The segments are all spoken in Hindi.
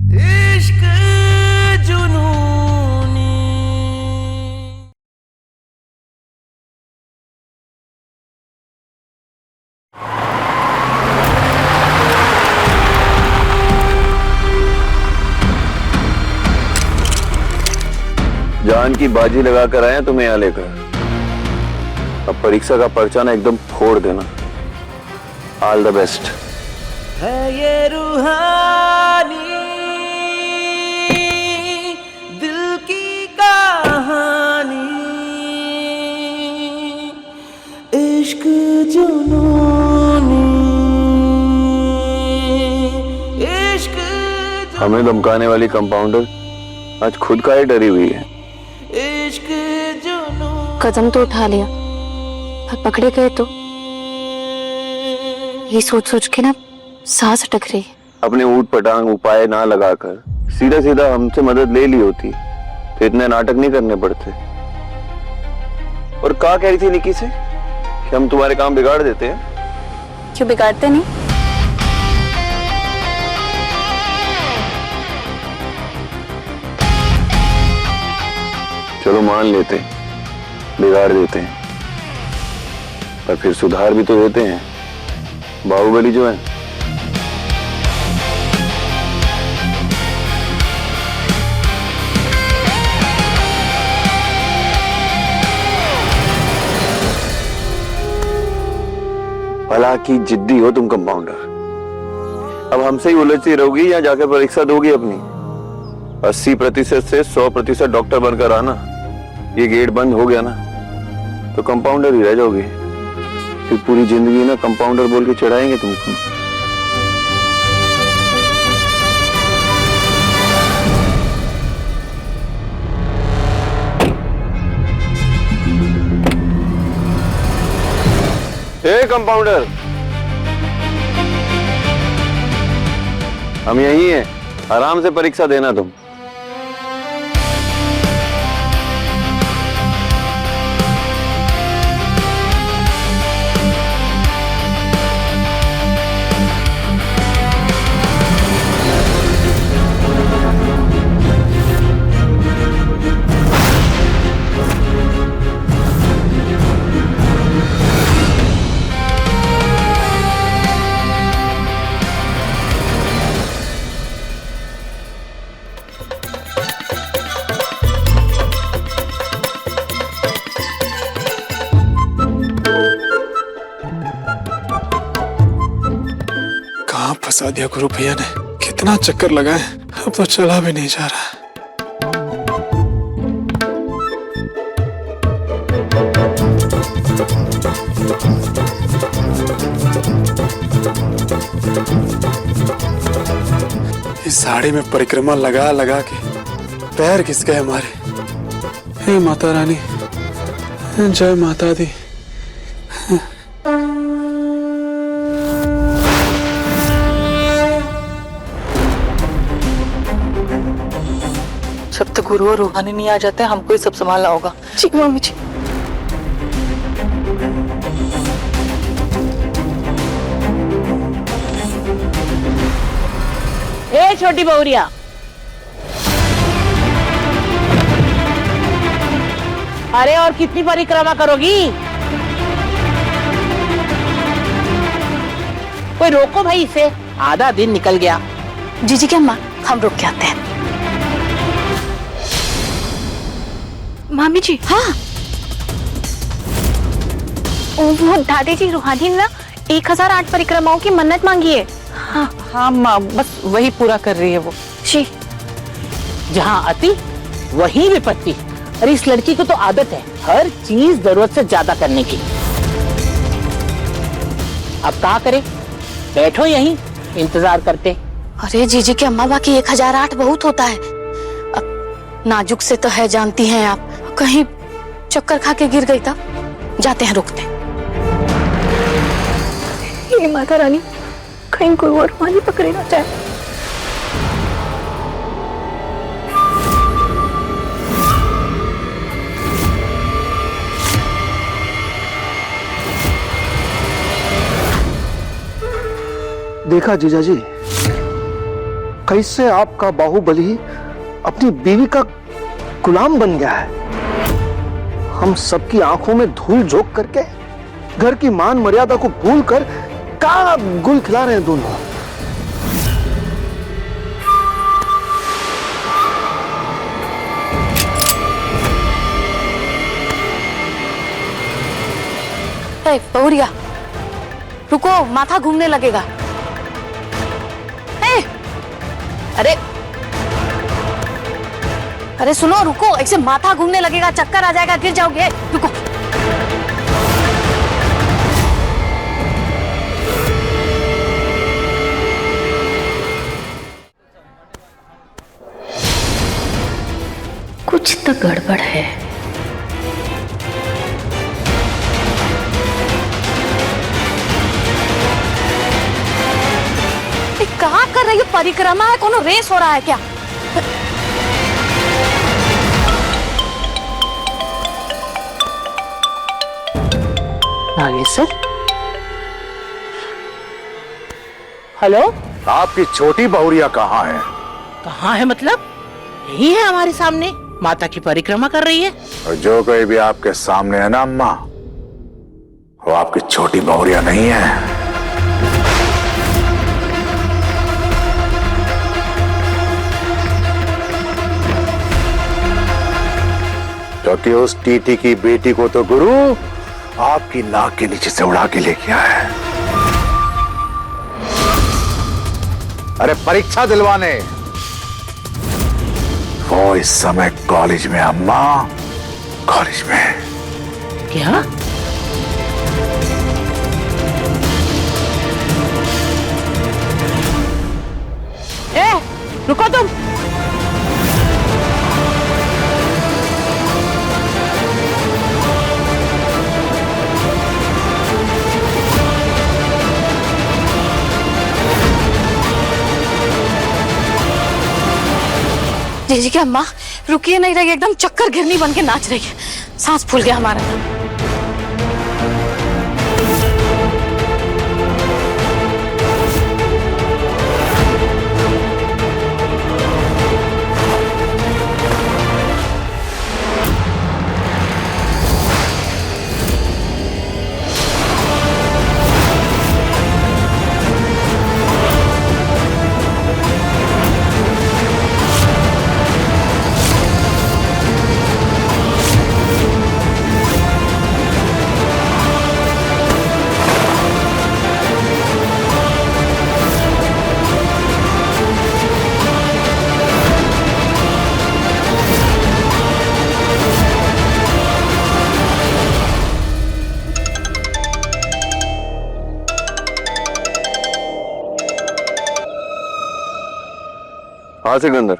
इश्क जुनूनी। जान की बाजी लगा कर आए हैं तुम्हें यहाँ लेकर। अब परीक्षा का पर्चा ना एकदम फोड़ देना। All the best. है ये रूहानी दिल की कहानी, इश्क जुनूनी, इश्क जुनूनी। हमें धमकाने वाली कंपाउंडर आज खुद का ही डरी हुई है। इश्क जुनूनी। कदम तो उठा लिया पर पकड़े गए तो ये सोच सोच के ना सांस अटक रही है। अपने ऊट पटांग उपाय ना लगाकर सीधा सीधा हमसे मदद ले ली होती तो इतने नाटक नहीं करने पड़ते। और क्या कह रही थी निकी से कि हम तुम्हारे काम बिगाड़ देते हैं? क्यों बिगाड़ते नहीं? चलो मान लेते हैं बिगाड़ देते हैं, पर फिर सुधार भी तो देते हैं। बाहुबली जो है भला की जिद्दी हो तुम कंपाउंडर। अब हमसे ही उलझती रहोगी या जाकर परीक्षा दोगी अपनी? 80% से 100% डॉक्टर बनकर आना। ये गेट बंद हो गया ना तो कंपाउंडर ही रह जाओगे। फिर पूरी जिंदगी ना कंपाउंडर बोल के चढ़ाएंगे तुमको। हे कंपाउंडर, हम यही हैं, आराम से परीक्षा देना तुम। फंसा दिया गुरु भैया ने। कितना चक्कर लगाए, अब तो चला भी नहीं जा रहा। इस साड़ी में परिक्रमा लगा लगा के पैर घिस गए हमारे। हे माता रानी, जय माता दी। जब तक गुरु और रूहानी नहीं आ जाते हमको ही सब संभालना होगा। जी मम्मी जी। ए छोटी बहुरिया, अरे और कितनी परिक्रमा करोगी? कोई रोको भाई इसे, आधा दिन निकल गया। जीजी के अम्मा, हम रुक के आते हैं। मामी जी। हाँ। वो दादी जी, रूहानी ने ना 1008 परिक्रमाओं की मन्नत मांगी है। हाँ हाँ माँ, बस वही पूरा कर रही है वो। जी। जहाँ अति वहीं विपत्ति। अरे इस लड़की को तो आदत है हर चीज जरूरत से ज्यादा करने की। अब क्या करे, बैठो यहीं इंतजार करते। अरे जीजी के अम्मा, बाकी 1008 बहुत होता है। अब नाजुक से तो है, जानती हैं आप, कहीं चक्कर खा के गिर गई था। जाते हैं, रुकते हैं। ये माता रानी, कहीं कोई और पानी पकड़े ना जाए। देखा जीजा जी, कैसे आपका बाहुबली अपनी बीवी का गुलाम बन गया है। हम सबकी आंखों में धूल झोंक करके घर की मान मर्यादा को भूलकर क्या गुल खिला रहे हैं दोनों। बहुरिया रुको, माथा घूमने लगेगा। अरे अरे सुनो, रुको, ऐसे माथा घूमने लगेगा, चक्कर आ जाएगा, गिर जाओगे। रुको। कुछ तो गड़बड़ है। कहाँ कर रही हो? परिक्रमा है, कोनो रेस हो रहा है क्या? सर, हेलो, आपकी छोटी बहुरिया कहाँ है? कहाँ है मतलब? यही है हमारे सामने, माता की परिक्रमा कर रही है। और जो कोई भी आपके सामने है ना अम्मा, वो आपकी छोटी बहुरिया नहीं है। क्योंकि उस टीटी की बेटी को तो गुरु आपकी नाक के नीचे से उड़ा के ले गया है। अरे परीक्षा दिलवाने। वो इस समय कॉलेज में अम्मा, कॉलेज में। क्या? रुको तुम। जी की अम्मा रुकिए नहीं रही, एकदम चक्कर गिरनी बन के नाच रही है, सांस फूल गया हमारा। हाँ सिकंदर,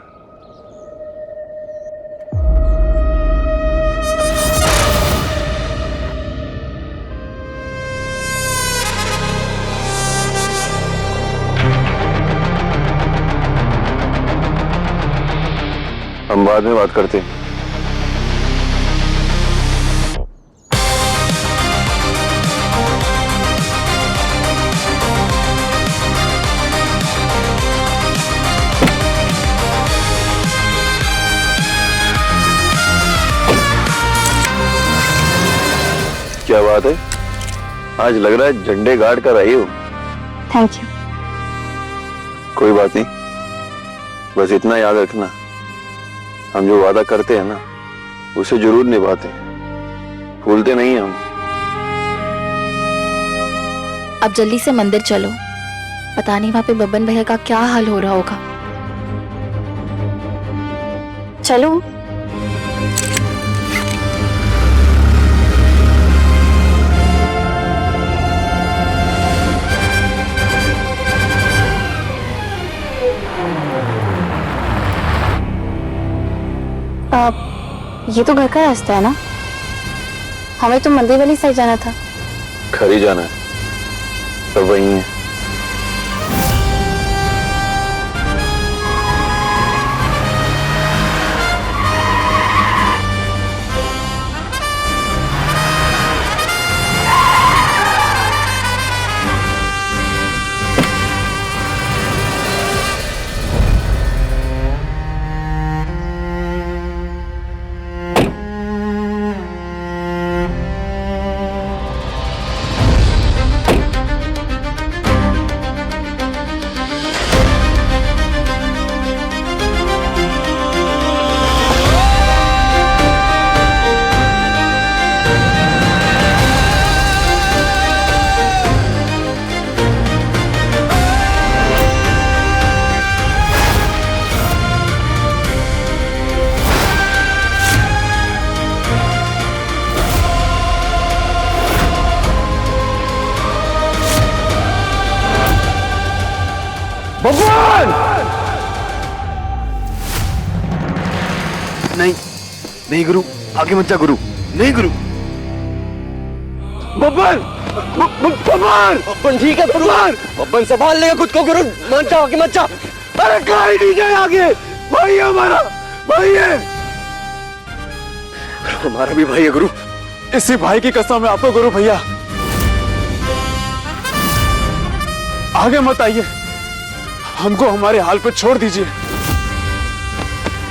हम बाद में बात करते हैं। क्या बात है, आज लग रहा है झंडे गाड़ कर आई हो। Thank you. कोई बात नहीं, बस इतना याद रखना, हम जो वादा करते हैं ना उसे जरूर निभाते हैं, भूलते नहीं हैं हम। अब जल्दी से मंदिर चलो, पता नहीं वहां पे बब्बन भैया का क्या हाल हो रहा होगा। चलो। ये तो घर का रास्ता है ना, हमें तो मंदिर वाली साइड जाना था। घर ही जाना है, सब वही है। बब्बन! नहीं नहीं गुरु, आगे मत जा गुरु, नहीं गुरु। बब्बन! बब्बन ठीक है गुरु, बब्बन संभाल लेगा खुद को गुरु, मत जा, आगे मत जा। अरे कहीं नहीं जाए आगे, भाई है हमारा, भाई है। हमारा भी भाई है गुरु। इसी भाई की कसम है आपको गुरु भैया, आगे मत आइए, हमको हमारे हाल पे छोड़ दीजिए।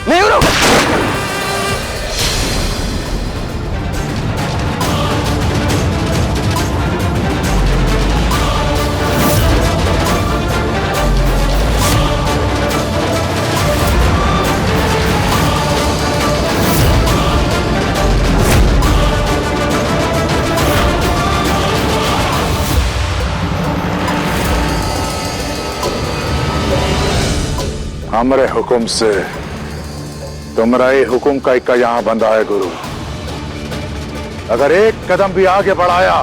नहीं गुरु। हमारे हुक्म से तुम्हारा ये हुक्म का इक्का यहां बंधा है गुरु। अगर एक कदम भी आगे बढ़ाया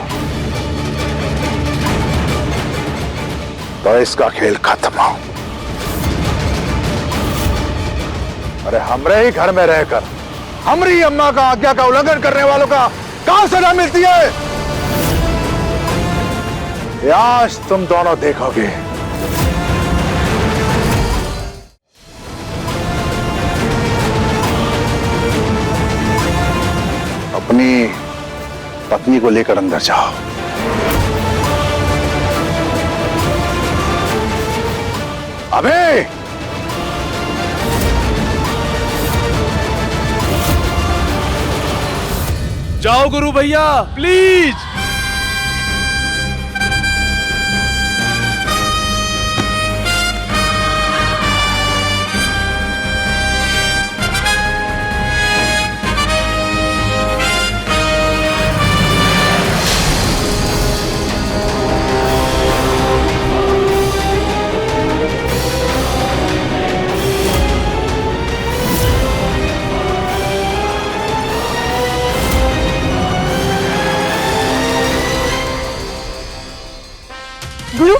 तो इसका खेल खत्म हो। अरे हमरे ही घर में रहकर हमारी अम्मा का आज्ञा का उल्लंघन करने वालों का कहां सजा मिलती है, ये आज तुम दोनों देखोगे। अपनी पत्नी को लेकर अंदर जाओ। अबे जाओ गुरु भैया प्लीज। गुरु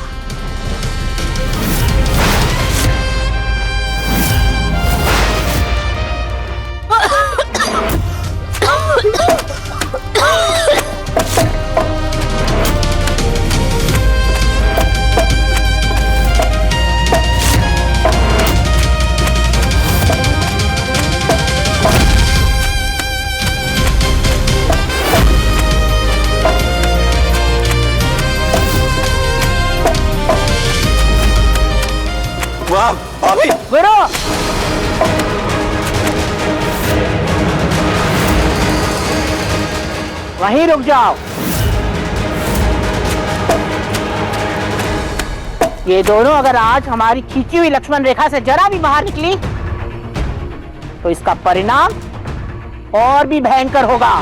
गुरु वहीं रुक जाओ। ये दोनों अगर आज हमारी खींची हुई लक्ष्मण रेखा से जरा भी बाहर निकली तो इसका परिणाम और भी भयंकर होगा।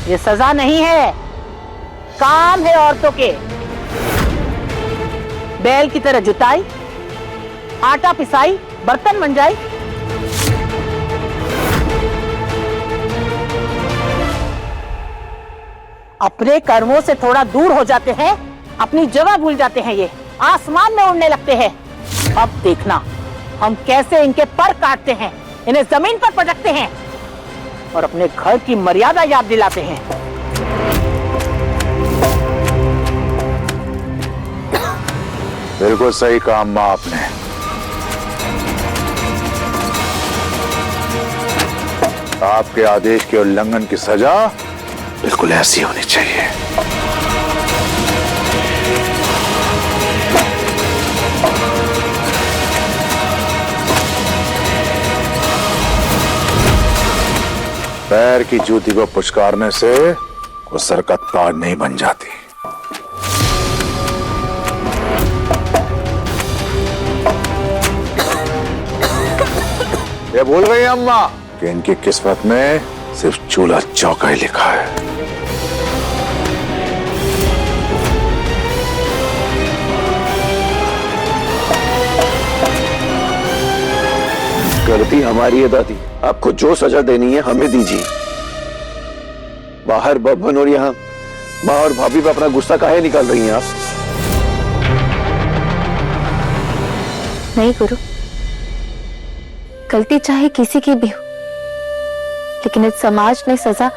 ये सजा नहीं है, काम है औरतों के। बैल की तरह जुताई, आटा पिसाई, बर्तन मंजाई। अपने कर्मों से थोड़ा दूर हो जाते हैं, अपनी जगह भूल जाते हैं, ये आसमान में उड़ने लगते हैं। अब देखना हम कैसे इनके पर काटते हैं, इन्हें जमीन पर पटकते हैं और अपने घर की मर्यादा याद दिलाते हैं। बिल्कुल सही कहा अम्मा आपने। आपके आदेश के उल्लंघन की सजा बिल्कुल ऐसी होनी चाहिए। पैर की जूती को पुचकारने से वो सर का ताज नहीं बन जाती। ये भूल गई अम्मा कि इनकी किस्मत में सिर्फ चूल्हा चौका ही लिखा है। गलती हमारी है दादी, आपको जो सजा देनी है हमें दीजिए। बाहर बब्बन और यहाँ माँ और भाभी पे अपना गुस्सा काहे निकाल रही हैं आप? नहीं गुरु, गलती चाहे किसी की भी हो, लेकिन इस समाज ने सजा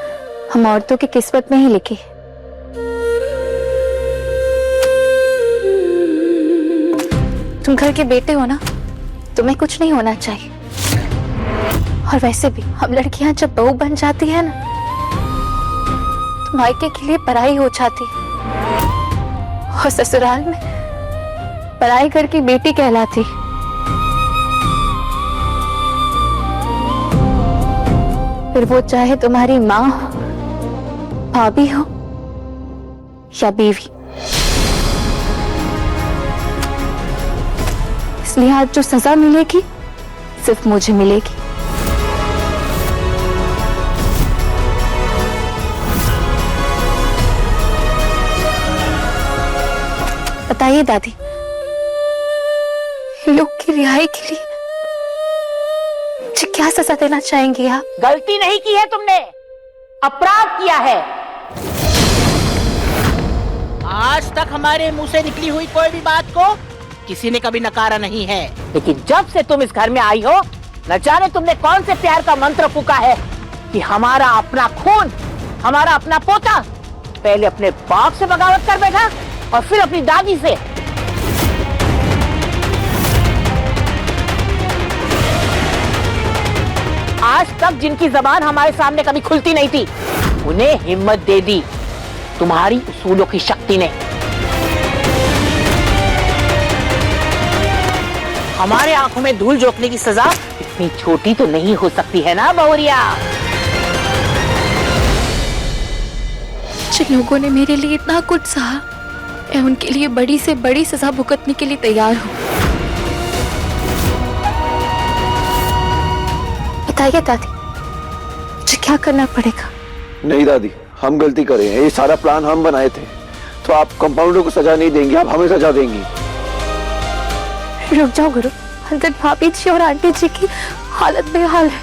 हम औरतों की किस्मत में ही लिखी है। तुम घर के बेटे हो ना, तुम्हें कुछ नहीं होना चाहिए। और वैसे भी हम लड़कियां जब बहू बन जाती है ना, तो मायके के लिए पराई हो जाती है और ससुराल में पराई घर की बेटी कहलाती। फिर वो चाहे तुम्हारी माँ हो, भाभी हो या बीवी। इसलिए आज जो सजा मिलेगी सिर्फ मुझे मिलेगी। बताइए दादी, लोग की रिहाई के लिए मुझे क्या सजा देना चाहेंगी आप? गलती नहीं की है तुमने, अपराध किया है। आज तक हमारे मुंह से निकली हुई कोई भी बात को किसी ने कभी नकारा नहीं है, लेकिन जब से तुम इस घर में आई हो, न जाने तुमने कौन से प्यार का मंत्र फूका है कि हमारा अपना खून, हमारा अपना पोता पहले अपने बाप से बगावत कर बैठा और फिर अपनी दादी से। आज तक जिनकी जबान हमारे सामने कभी खुलती नहीं थी, उन्हें हिम्मत दे दी तुम्हारी उसूलों की शक्ति ने। हमारे आंखों में धूल झोंकने की सजा इतनी छोटी तो नहीं हो सकती है ना बहुरिया? जिन लोगों ने मेरे लिए इतना कुछ सहा, मैं उनके लिए बड़ी से बड़ी सजा भुगतने के लिए तैयार हूँ। बताइए दादी, मुझे क्या करना पड़ेगा? नहीं दादी, हम गलती करे हैं, ये सारा प्लान हम बनाए थे। तो आप कंपाउंडर को सजा नहीं देंगी, आप हमें सजा देंगी। रुक जाओ गुरु, अंदर भाभी जी और आंटी जी की हालत बेहाल है।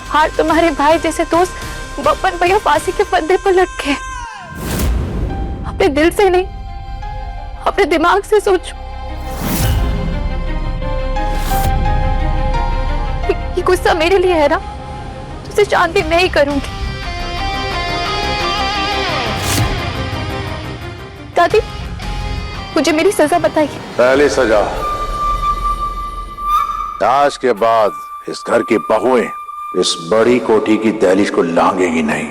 हार तुम्हारे भाई जैसे दोस्त बब्बन भैया फांसी के फंदे पर लटके। अपने दिल से नहीं, अपने दिमाग से सोचो। ये गुस्सा मेरे लिए है ना, तो उसे शांति नहीं करूंगी। दादी, मुझे मेरी सजा बताइए। पहली सजा, आज के बाद इस घर की बहुएं इस बड़ी कोठी की दहलीज को लांघेगी नहीं।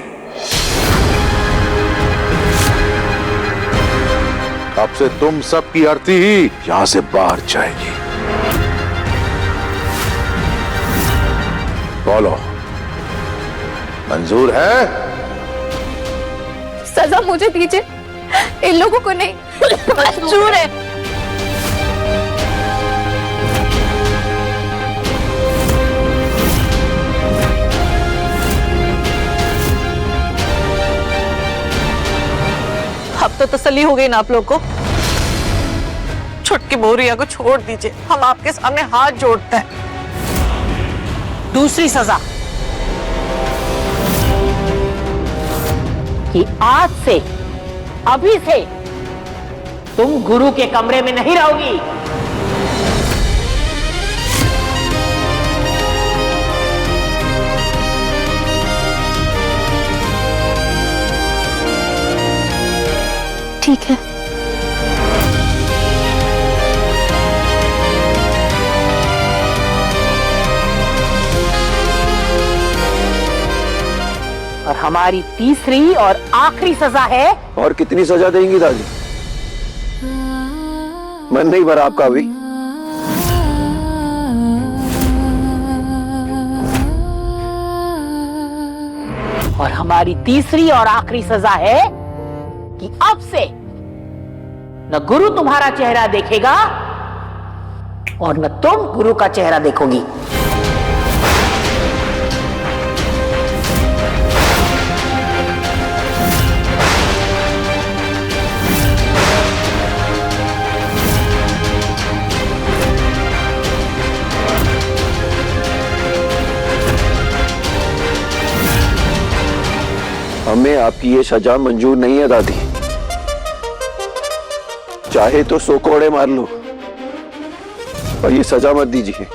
अब से तुम सबकी आरती ही यहां से बाहर जाएगी। बोलो, मंजूर है? सजा मुझे दीजिए, इन लोगों को नहीं। मंजूर है। अब तो तसल्ली हो गई ना आप लोग को? छुटकी बहुरिया को छोड़ दीजिए, हम आपके सामने हाथ जोड़ते हैं। दूसरी सजा कि आज से, अभी से तुम गुरु के कमरे में नहीं रहोगी। ठीक है। और हमारी तीसरी और आखिरी सजा है। और कितनी सजा देंगी दादी? मन नहीं भरा आपका अभी? और हमारी तीसरी और आखिरी सजा है कि अब से न गुरु तुम्हारा चेहरा देखेगा और न तुम गुरु का चेहरा देखोगी। हमें आपकी ये सजा मंजूर नहीं है दादी। चाहे तो 100 कोड़े मार लो, पर ये सजा मत दीजिए।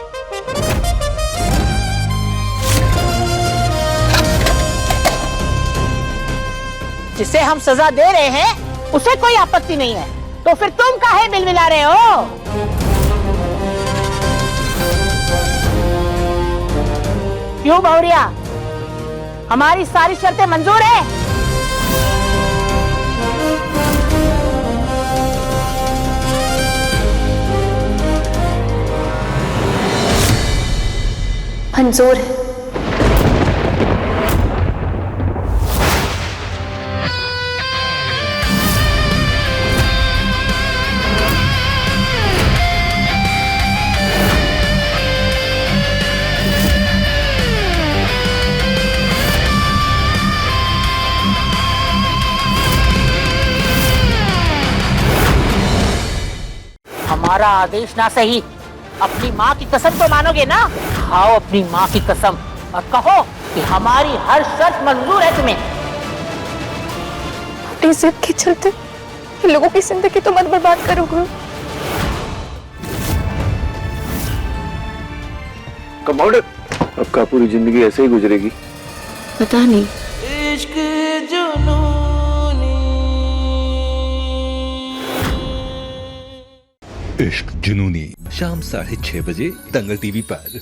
जिसे हम सजा दे रहे हैं उसे कोई आपत्ति नहीं है, तो फिर तुम काहे मिलमिला रहे हो? क्यों बहुरिया, हमारी सारी शर्तें मंजूर है? मंजूर है। हमारा आदेश ना सही, अपनी माँ की कसम तो मानोगे ना? खाओ अपनी माँ की कसम और कहो कि हमारी हर शर्त मंजूर है तुम्हें। अपनी जिद के चलते इन लोगों की जिंदगी तो मत बर्बाद करो गुरु। कंपाउंडर, अब का पूरी जिंदगी ऐसे ही गुजरेगी? पता नहीं। इश्क जुनूनी, इश्क जुनूनी शाम 6:30 बजे दंगल टीवी पर।